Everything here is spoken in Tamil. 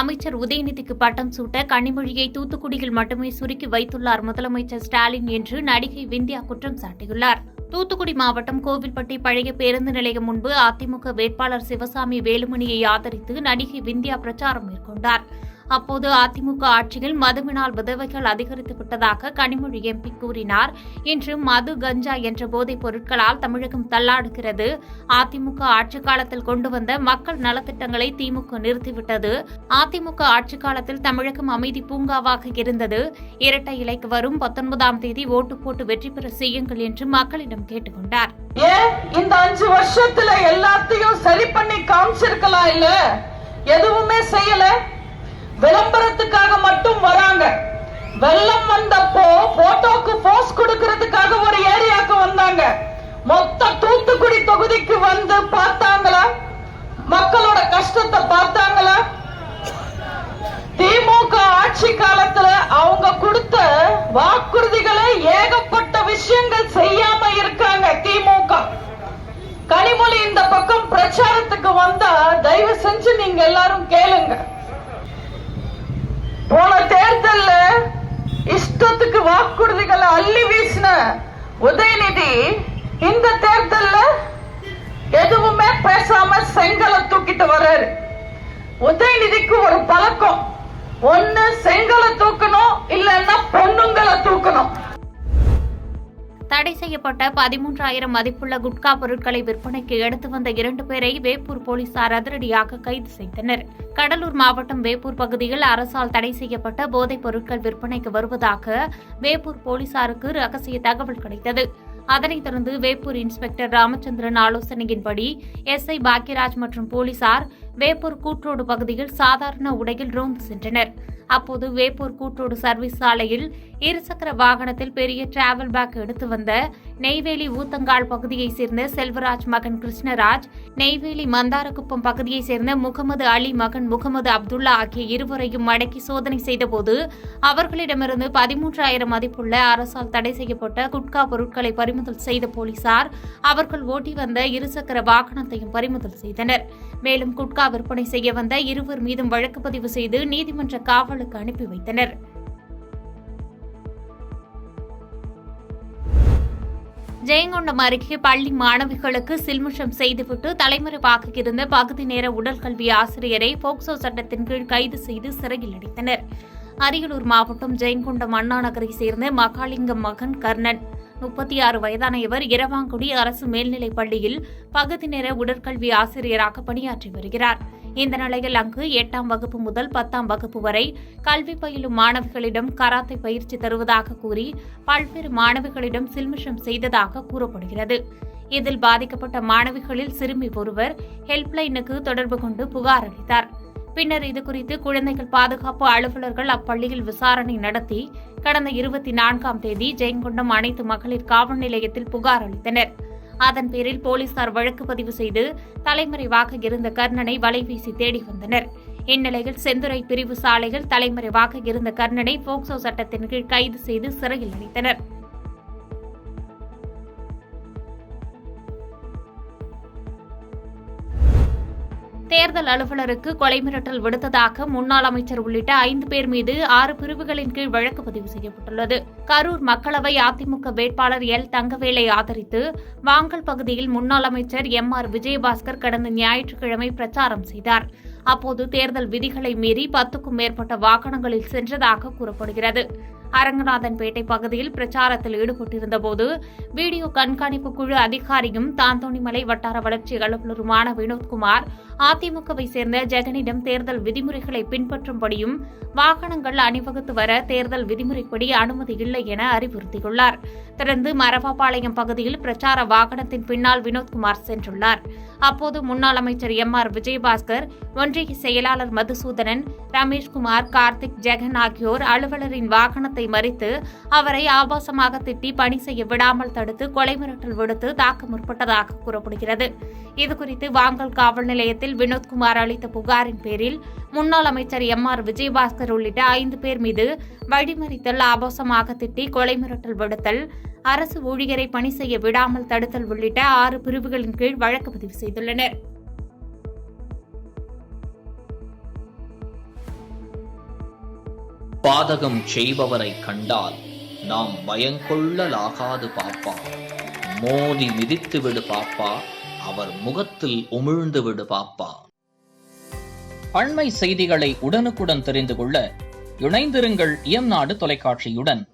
அமைச்சர் உதயநிதிக்கு பட்டம் சூட்ட கனிமொழியை தூத்துக்குடியில் மட்டுமே சுருக்கி வைத்துள்ளார் முதலமைச்சர் ஸ்டாலின் என்று நடிகை விந்தியா குற்றம் சாட்டியுள்ளார். தூத்துக்குடி மாவட்டம் கோவில்பட்டி பழைய பேருந்து நிலையம் முன்பு அதிமுக வேட்பாளர் சிவசாமி வேலுமணியை ஆதரித்து நடிகை விந்தியா பிரச்சாரம் மேற்கொண்டார். அப்போது அதிமுக ஆட்சியில் மதுவினால் விதவைகள் அதிகரித்து விட்டதாக கனிமொழி எம்பி கூறினார். இன்று மது, கஞ்சா என்ற போதைப் பொருட்களால் தமிழகம் தள்ளாடுகிறது. அதிமுக ஆட்சிக் காலத்தில் கொண்டு வந்த மக்கள் நலத்திட்டங்களை திமுக நிறுத்திவிட்டது. அதிமுக ஆட்சிக் காலத்தில் தமிழகம் அமைதி பூங்காவாக இருந்தது. இரட்டை இலைக்கு வரும் 19ஆம் தேதி ஓட்டு போட்டு வெற்றி பெற செய்யுங்கள் என்று மக்களிடம் கேட்டுக் கொண்டார். இந்த 5 வருஷத்துல எல்லாத்தையும் சரி பண்ணி காமிச்சிருக்கலாம், இல்ல எதுவுமே செய்யல. விளம்பரத்துக்காக மட்டும் வராங்க. வெள்ளம் வந்தப்போ போட்டோக்கு போஸ் கொடுக்கிறதுக்காக ஒரு ஏரியாவுக்கு வந்தாங்க. மொத்த தூத்துக்குடி தொகுதிக்கு வந்து பார்த்தாங்களா? மக்களோட கஷ்டத்தை பார்த்தாங்களா? திமுக ஆட்சி காலத்துல அவங்க கொடுத்த வாக்குறுதிகளை ஏகப்பட்ட விஷயங்கள் செய்யாம இருக்காங்க திமுக. கனிமொழி இந்த பக்கம் பிரச்சாரத்துக்கு வந்தா தயவு செஞ்சு நீங்க எல்லாரும் கேளுங்க. போன தேர்தல்ல இஷ்டத்துக்கு வாக்குறுதிகளை அள்ளி வீசின உதயநிதி இந்த தேர்தல்ல எதுவுமே பேசாம செங்கலை தூக்கிட்டு வர்றாரு. உதயநிதிக்கு ஒரு பழக்கம், ஒன்னு செங்கலை தூக்கணும், இல்லன்னா பொண்ணுங்களை தூக்கணும். தடை செய்யப்பட்ட 13,000 மதிப்புள்ள குட்கா பொருட்களை விற்பனைக்கு எடுத்து வந்த 2 பேரை வேப்பூர் போலீசார் அதிரடியாக கைது செய்தனர். கடலூர் மாவட்டம் வேப்பூர் பகுதியில் அரசால் தடை செய்யப்பட்ட போதைப் பொருட்கள் விற்பனைக்கு வருவதாக வேப்பூர் போலீசாருக்கு ரகசிய தகவல் கிடைத்தது. அதனைத் தொடர்ந்து வேப்பூர் இன்ஸ்பெக்டர் ராமச்சந்திரன் ஆலோசனையின்படி எஸ்ஐ பாக்கியராஜ் மற்றும் போலீசார் வேப்பூர் கூட்ரோடு பகுதியில் சாதாரண உடையில் ரோந்து சென்றனர். அப்போது வேப்பூர் கூட்ரோடு சர்வீஸ் சாலையில் இருசக்கர வாகனத்தில் பெரிய டிராவல் பேக் எடுத்து வந்த நெய்வேலி ஊத்தங்கால் பகுதியைச் சேர்ந்த செல்வராஜ் மகன் கிருஷ்ணராஜ், நெய்வேலி மந்தாரக்குப்பம் பகுதியைச் சேர்ந்த முகமது அலி மகன் முகமது அப்துல்லா ஆகிய இருவரையும் அடக்கி சோதனை செய்தபோது அவர்களிடமிருந்து 13,000 மதிப்புள்ள அரசால் தடை செய்யப்பட்ட குட்கா பொருட்களை பறிமுதல் செய்த போலீசார் அவர்கள் ஓட்டி வந்த இருசக்கர வாகனத்தையும் பறிமுதல் செய்தனர். மேலும் குட்கா விற்பனை செய்ய வந்த 2 மீதும் வழக்கு பதிவு செய்து நீதிமன்ற காவலுக்கு அனுப்பி வைத்தனர். ஜெயங்கொண்டம் அருகே பள்ளி மாணவிகளுக்கு சில்மிஷம் செய்துவிட்டு தலைமறைவாக இருந்த பகுதி நேர உடற்கல்வி ஆசிரியரை போக்சோ சட்டத்தின் கீழ் கைது செய்து சிறையில் அடைத்தனர். அரியலூர் மாவட்டம் ஜெயங்கொண்டம் அண்ணா நகரை சேர்ந்த மகாலிங்கம் மகன் கர்ணன் 36 வயதான இவர் இரவாங்குடி அரசு மேல்நிலைப் பள்ளியில் பகுதி நேர உடற்கல்வி ஆசிரியராக பணியாற்றி வருகிறார். இந்த நிலையில் அங்கு 8ஆம் வகுப்பு முதல் 10ஆம் வகுப்பு வரை கல்வி பயிலும் மாணவிகளிடம் கராத்தே பயிற்சி தருவதாக கூறி பல்வேறு மாணவிகளிடம் சில்மிஷம் செய்ததாக கூறப்படுகிறது. இதில் பாதிக்கப்பட்ட மாணவிகளில் சிறுமி ஒருவர் ஹெல்ப்லைனுக்கு தொடர்பு கொண்டு புகார் அளித்தார். பின்னர் இதுகுறித்து குழந்தைகள் பாதுகாப்பு அலுவலர்கள் அப்பள்ளியில் விசாரணை நடத்தி கடந்த 24ஆம் தேதி ஜெயங்கொண்டம் அனைத்து மகளிர் காவல் நிலையத்தில் புகார் அளித்தனர். அதன் பேரில் போலீசார் வழக்கு பதிவு செய்து தலைமறைவாக இருந்த கர்ணனை வலைவீசி தேடி வந்தனர். இந்நிலையில் செந்துறை பிரிவு சாலையில் தலைமறைவாக இருந்த கர்ணனை போக்சோ சட்டத்தின் கீழ் கைது செய்து சிறையில் அடைத்தனர். தேர்தல் அலுவலருக்கு கொலை மிரட்டல் விடுத்ததாக முன்னாள் அமைச்சர் உள்ளிட்ட 5 பேர் மீது 6 பிரிவுகளின் கீழ் வழக்கு பதிவு செய்யப்பட்டுள்ளது. கரூர் மக்களவை அதிமுக வேட்பாளர் எல் தங்கவேலை ஆதரித்து வாங்கல் பகுதியில் முன்னாள் அமைச்சர் எம்.ஆர். விஜயபாஸ்கர் கடந்த ஞாயிற்றுக்கிழமை பிரச்சாரம் செய்தார். அப்போது தேர்தல் விதிகளை மீறி 10க்கும் மேற்பட்ட வாகனங்களில் சென்றதாக கூறப்படுகிறது. அரங்கநாதன்பேட்டை பகுதியில் பிரச்சாரத்தில் ஈடுபட்டிருந்தபோது வீடியோ கண்காணிப்பு குழு அதிகாரியும் தாந்தோணிமலை வட்டார வளர்ச்சி அலுவலருமான வினோத்குமார் அதிமுகவை சேர்ந்த ஜெகனிடம் தேர்தல் விதிமுறைகளை பின்பற்றும்படியும் வாகனங்கள் அணிவகுத்து வர தேர்தல் விதிமுறைப்படி அனுமதி இல்லை என அறிவுறுத்தியுள்ளார். தொடர்ந்து மரவாபாளையம் பகுதியில் பிரச்சார வாகனத்தின் பின்னால் வினோத்குமார் சென்றுள்ளார். அப்போது முன்னாள் அமைச்சர் எம்.ஆர். விஜயபாஸ்கர், ஒன்றிய செயலாளர் மதுசூதனன், ரமேஷ்குமார், கார்த்திக், ஜெகன் ஆகியோர் அலுவலரின் வாகனத்தை மறித்து அவரை ஆபாசமாக திட்டி பணி செய்ய விடாமல் தடுத்து கொலை மிரட்டல் விடுத்து தாக்க முற்பட்டதாக கூறப்படுகிறது. இதுகுறித்து வாங்கல் காவல் நிலையத்தில் வினோத்குமார் அளித்த புகாரின் பேரில் முன்னாள் அமைச்சர் எம்.ஆர். விஜயபாஸ்கர் உள்ளிட்ட 5 பேர் மீது வழிமறித்தல், ஆபாசமாக திட்டி கொலை மிரட்டல் விடுத்தல், அரசு ஊழியரை பணி செய்ய விடாமல் தடுத்தல் உள்ளிட்ட 6 பிரிவுகளின் கீழ் வழக்கு பதிவு செய்துள்ளனர். பாதகம் செய்பவரை கண்டால் நாம் பயங்கொள்ளலாகாது பாப்பா. மோதி மிதித்து விடு பாப்பா, அவர் முகத்தில் உமிழ்ந்து விடு பாப்பா. அண்மை செய்திகளை உடனுக்குடன் தெரிந்து கொள்ள இணைந்திருங்கள் இயம்நாடு தொலைக்காட்சியுடன்.